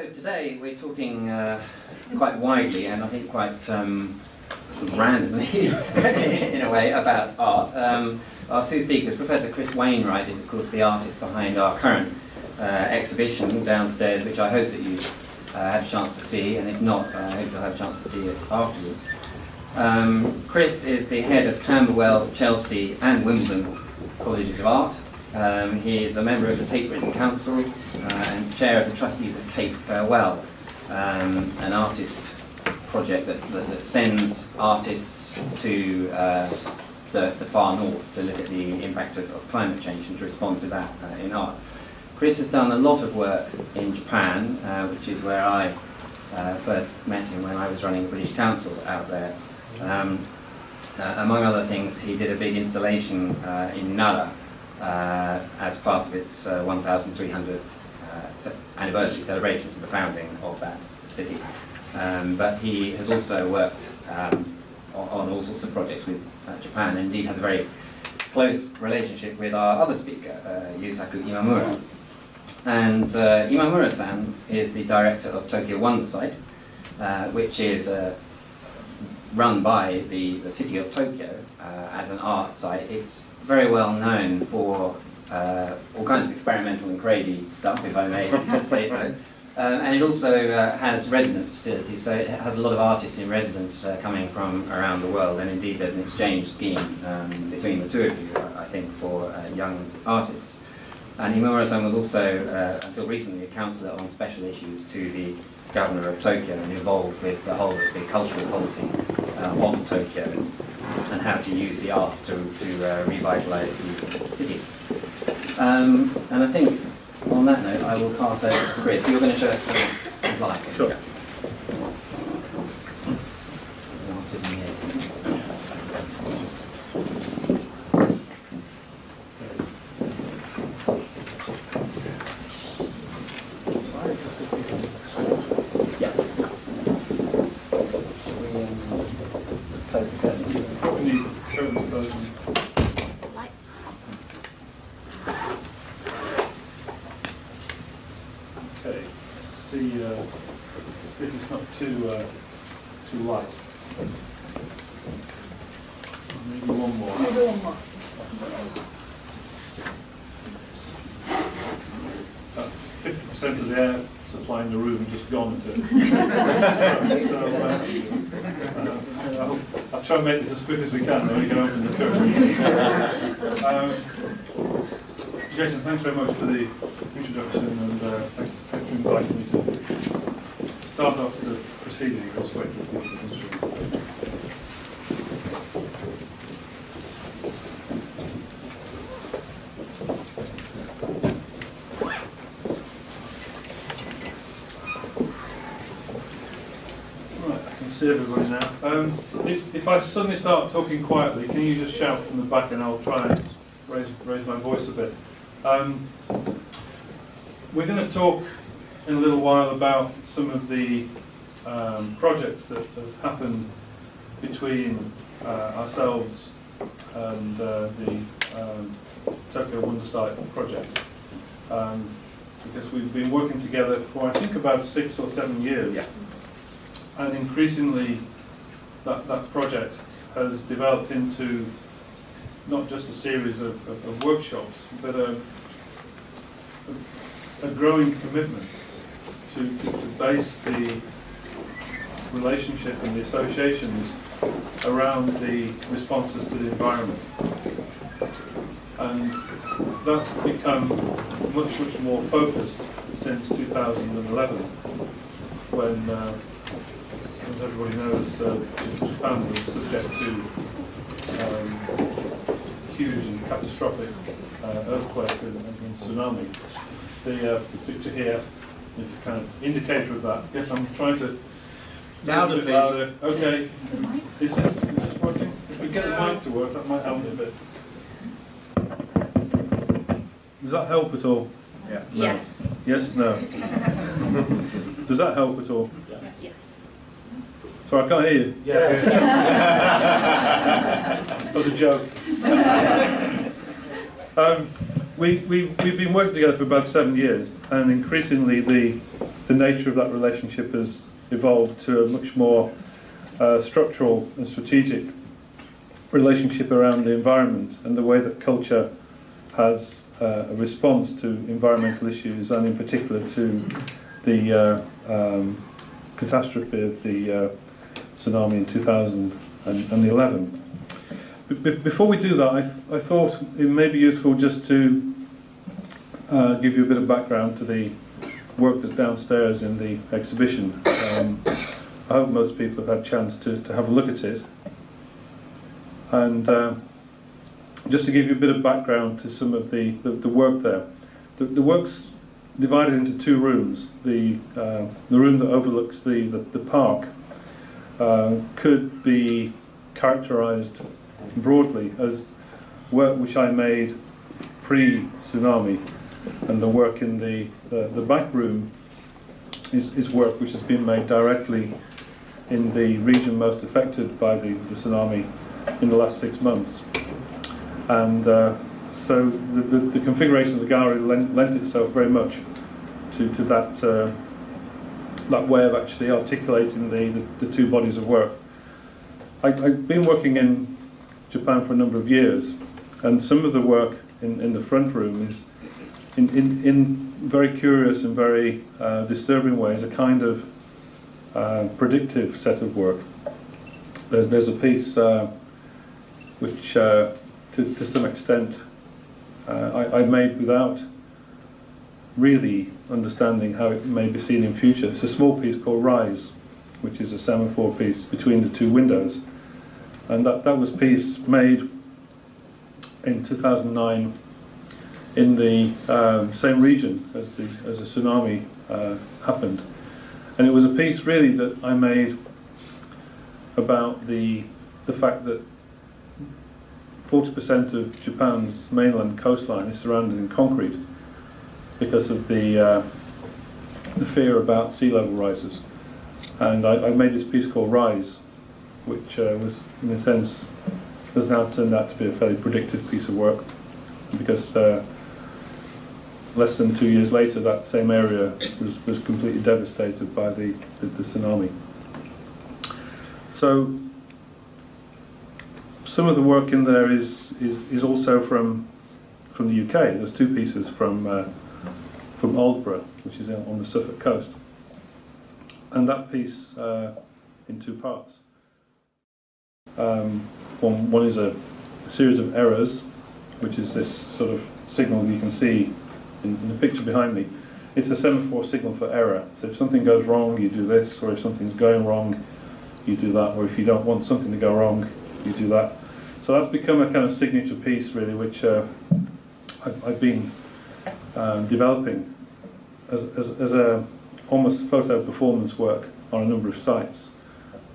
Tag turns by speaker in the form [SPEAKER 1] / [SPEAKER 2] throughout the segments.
[SPEAKER 1] So today we're talking quite widely and I think quite sort of randomly in a way about art. Our two speakers, Professor Chris Wainwright is of course the artist behind our current exhibition downstairs, which I hope that you had a chance to see, and if not, I hope you'll have a chance to see it afterwards. Chris is the head of Camberwell, Chelsea and Wimbledon Colleges of Art. He is a member of the Tate Britain Council and chair of the trustees of Cape Farewell, an artist project that sends artists to the far north to look at the impact of climate change and to respond to that in art. Chris has done a lot of work in Japan, which is where I first met him when I was running the British Council out there. Among other things, he did a big installation in Nara as part of its 1,300th anniversary celebrations of the founding of that city. But he has also worked on all sorts of projects with Japan, and indeed has a very close relationship with our other speaker, Yusaku Imamura. And Imamura-san is the director of Tokyo Wonder Site, which is run by the city of Tokyo as an art site. It's very well known for all kinds of experimental and crazy stuff, if I may say so. And it also has residence facilities, so it has a lot of artists in residence coming from around the world, and indeed there's an exchange scheme between the two of you, I think, for young artists. And Imamura-san was also, until recently, a councillor on special issues to the governor of Tokyo, and involved with the whole of the cultural policy of Tokyo and how to use the arts to revitalise the city. And I think, on that note, I will pass over to Chris. You're going to show us some slides.
[SPEAKER 2] Sure.
[SPEAKER 1] I'll sit in here. Yeah. Shall we close the curtain?
[SPEAKER 2] We need curtains closing.
[SPEAKER 3] Lights.
[SPEAKER 2] Okay. See if it's not too light. Maybe one more.
[SPEAKER 3] Maybe one more.
[SPEAKER 2] That's 50% of the air supply in the room just gone into it. I'll try and make this as quick as we can, then we can open the curtain. Jason, thanks very much for the introduction, and thanks for inviting me to start off the proceeding. I'll just wait for people to come through. See everybody now. If I suddenly start talking quietly, can you just shout from the back, and I'll try and raise my voice a bit. We're going to talk in a little while about some of the projects that have happened between ourselves and the Tokyo Wonder Site project, because we've been working together for I think about 6 or 7 years.
[SPEAKER 1] Yeah.
[SPEAKER 2] And increasingly, that project has developed into not just a series of workshops, but a growing commitment to base the relationship and the associations around the responses to the environment. And that's become much, much more focused since 2011, when as everybody knows, Japan was subject to huge and catastrophic earthquake and tsunami. The picture here is a kind of indicator of that. Yes, I'm trying to...
[SPEAKER 1] Louder, please.
[SPEAKER 2] Louder. Okay. Is this working? If we get the mic to work, that might help me a bit. Does that help at all?
[SPEAKER 1] Yeah.
[SPEAKER 2] No.
[SPEAKER 3] Yes.
[SPEAKER 2] Yes? No? Does that help at all?
[SPEAKER 3] Yes.
[SPEAKER 2] Sorry, I can't hear you.
[SPEAKER 1] Yes.
[SPEAKER 2] That was a joke. We've been working together for about 7 years, and increasingly the the nature of that relationship has evolved to a much more structural and strategic relationship around the environment and the way that culture has a response to environmental issues, and in particular to the catastrophe of the tsunami in 2011. Before we do that, I thought it may be useful just to give you a bit of background to the work that's downstairs in the exhibition. I hope most people have had a chance to have a look at it. And just to give you a bit of background to some of the work there. The work's divided into two rooms. The room that overlooks the park could be characterised broadly as work which I made pre-tsunami, and the work in the back room is work which has been made directly in the region most affected by the tsunami in the last 6 months. And so the configuration of the gallery lent itself very much to that way of actually articulating the two bodies of work. I've been working in Japan for a number of years, and some of the work in the front room is in very curious and very disturbing ways a kind of predictive set of work. There's a piece which to some extent I made without really understanding how it may be seen in future. It's a small piece called Rise, which is a semaphore piece between the two windows, and that was a piece made in 2009 in the same region as the tsunami happened. And it was a piece really that I made about the fact that 40% of Japan's mainland coastline is surrounded in concrete because of the fear about sea level rises. And I made this piece called Rise, which was, in a sense, has now turned out to be a fairly predictive piece of work, because less than 2 years later that same area was completely devastated by the tsunami. So some of the work in there is also from the UK. There's two pieces from Aldborough, which is on the Suffolk coast, and that piece in two parts. One is a series of errors, which is this sort of signal you can see in the picture behind me. It's a semaphore signal for error. So if something goes wrong, you do this, or if something's going wrong, you do that, or if you don't want something to go wrong, you do that. So that's become a kind of signature piece, really, which I've been developing as a almost photo performance work on a number of sites,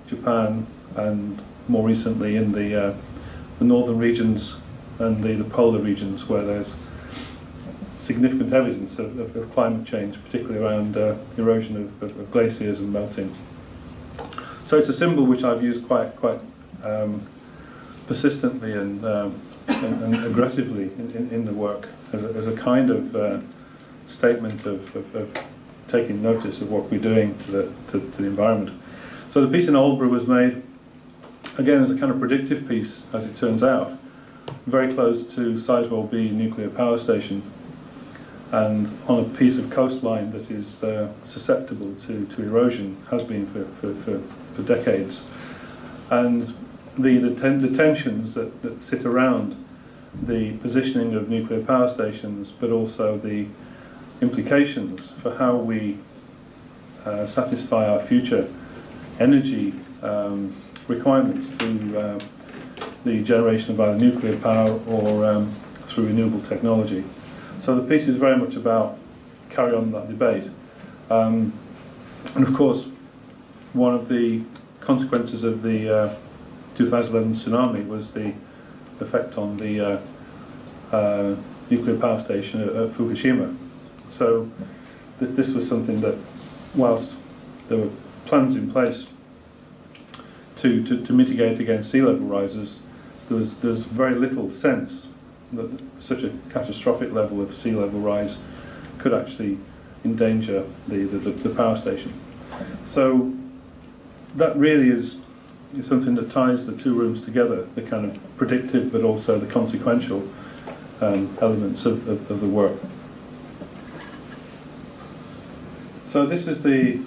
[SPEAKER 2] Japan, and more recently in the northern regions and the polar regions, where there's significant evidence of climate change, particularly around erosion of glaciers and melting. So it's a symbol which I've used quite persistently and aggressively in the work as a kind of statement of taking notice of what we're doing to the environment. So the piece in Aldborough was made, again, as a kind of predictive piece, as it turns out, very close to Sizewell B nuclear power station, and on a piece of coastline that is susceptible to erosion, has been for decades. And the tensions that sit around the positioning of nuclear power stations, but also the implications for how we satisfy our future energy requirements through the generation of either nuclear power or through renewable technology. So the piece is very much about carry on that debate. And of course, one of the consequences of the 2011 tsunami was the effect on the nuclear power station at Fukushima. So this was something that, whilst there were plans in place to mitigate against sea level rises, there's very little sense that such a catastrophic level of sea level rise could actually endanger the power station. So that really is something that ties the two rooms together, the kind of predictive but also the consequential elements of the work. So this is the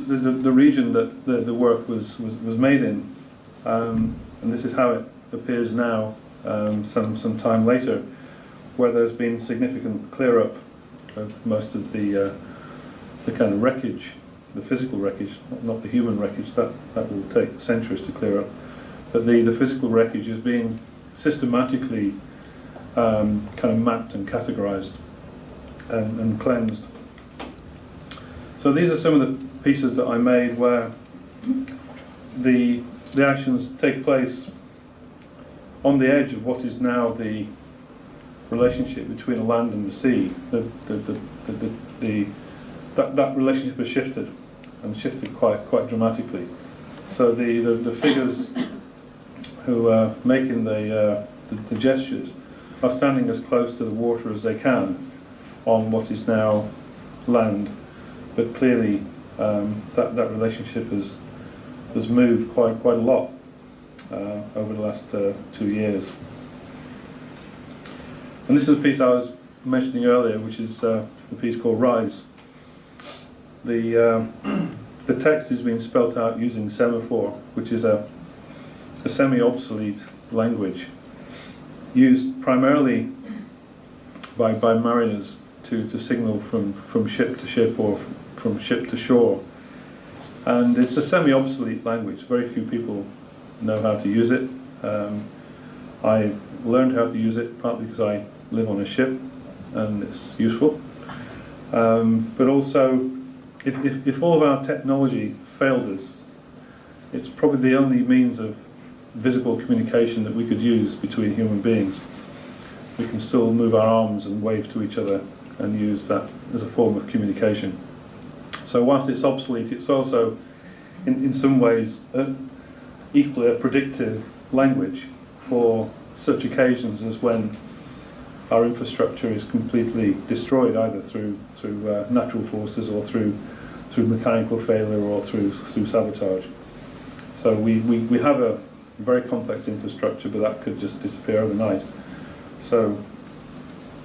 [SPEAKER 2] region that the work was made in, and this is how it appears now, some time later, where there's been significant clear up of most of the kind of wreckage, the physical wreckage, not the human wreckage. That will take centuries to clear up, but the physical wreckage is being systematically kind of mapped and categorized and cleansed. So these are some of the pieces that I made where the actions take place on the edge of what is now the relationship between the land and the sea. That relationship has shifted, and shifted quite dramatically. So the figures who are making the gestures are standing as close to the water as they can on what is now land. But clearly, that relationship has moved quite a lot over the last 2 years. And this is a piece I was mentioning earlier, which is the piece called Rise. The text is being spelt out using semaphore, which is a semi-obsolete language used primarily by mariners to signal from ship to ship or from ship to shore. And it's a semi-obsolete language. Very few people know how to use it. I learned how to use it partly because I live on a ship and it's useful. But also, if all of our technology failed us, it's probably the only means of visible communication that we could use between human beings. We can still move our arms and wave to each other and use that as a form of communication. So whilst it's obsolete, it's also, in some ways, equally a predictive language for such occasions as when our infrastructure is completely destroyed, either through natural forces or through mechanical failure or through sabotage. So we have a very complex infrastructure, but that could just disappear overnight. So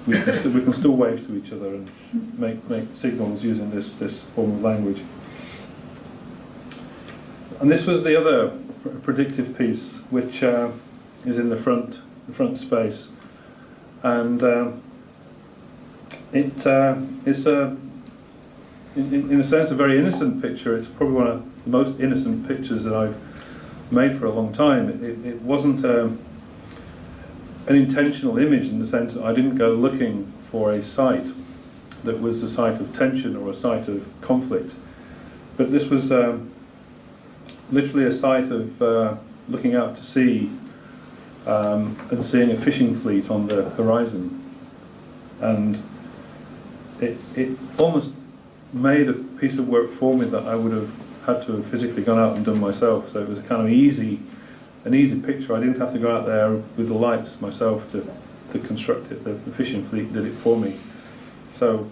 [SPEAKER 2] we can still wave to each other and make signals using this form of language. And this was the other predictive piece, which is in the front space, and it's in a sense a very innocent picture. It's probably one of the most innocent pictures that I've made for a long time. It wasn't an intentional image in the sense that I didn't go looking for a site that was a site of tension or a site of conflict, but this was literally a site of looking out to sea and seeing a fishing fleet on the horizon, and it almost made a piece of work for me that I would have had to have physically gone out and done myself. So it was a kind of an easy picture. I didn't have to go out there with the lights myself to construct it. The fishing fleet did it for me. So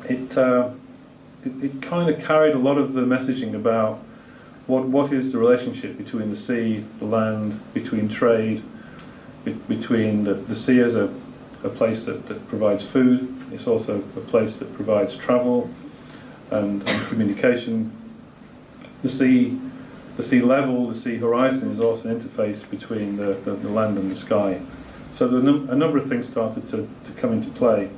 [SPEAKER 2] it kind of carried a lot of the messaging about what is the relationship between the sea, the land, between trade, between the sea as a place that provides food. It's also a place that provides travel and communication. The sea level, the sea horizon is also an interface between the land and the sky. So a number of things started to come into play.